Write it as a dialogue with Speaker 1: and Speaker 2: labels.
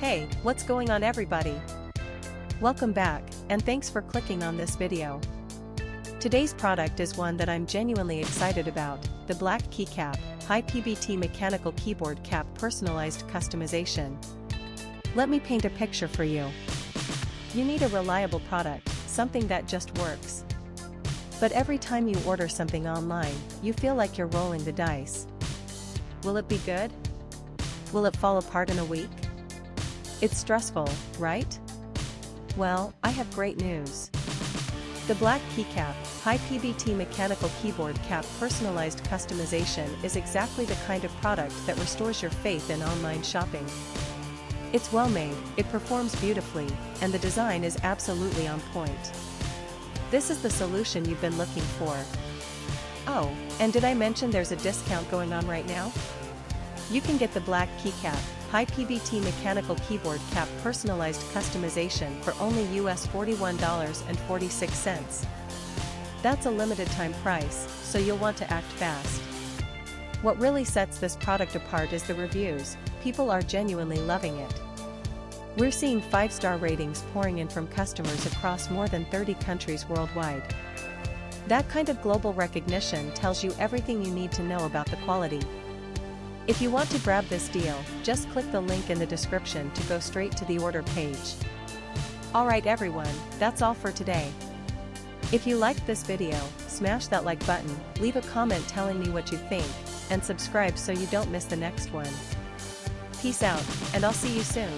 Speaker 1: Hey, what's going on everybody? Welcome back, and thanks for clicking on this video. Today's product is one that I'm genuinely excited about, the black keycap, high PBT mechanical keyboard cap personalized customization. Let me paint a picture for you. You need a reliable product, something that just works. But every time you order something online, you feel like you're rolling the dice. Will it be good? Will it fall apart in a week? It's stressful, right? Well, I have great news. The black keycap, high PBT mechanical keyboard cap personalized customization is exactly the kind of product that restores your faith in online shopping. It's well made, it performs beautifully, and the design is absolutely on point. This is the solution you've been looking for. Oh, and did I mention there's a discount going on right now? You can get the black keycap, high PBT mechanical keyboard cap personalized customization for only US $41.46. That's a limited time price, so you'll want to act fast. What really sets this product apart is the reviews. People are genuinely loving it. We're seeing 5-star ratings pouring in from customers across more than 30 countries worldwide. That kind of global recognition tells you everything you need to know about the quality. If you want to grab this deal, just click the link in the description to go straight to the order page. Alright everyone, that's all for today. If you liked this video, smash that like button, leave a comment telling me what you think, and subscribe so you don't miss the next one. Peace out, and I'll see you soon.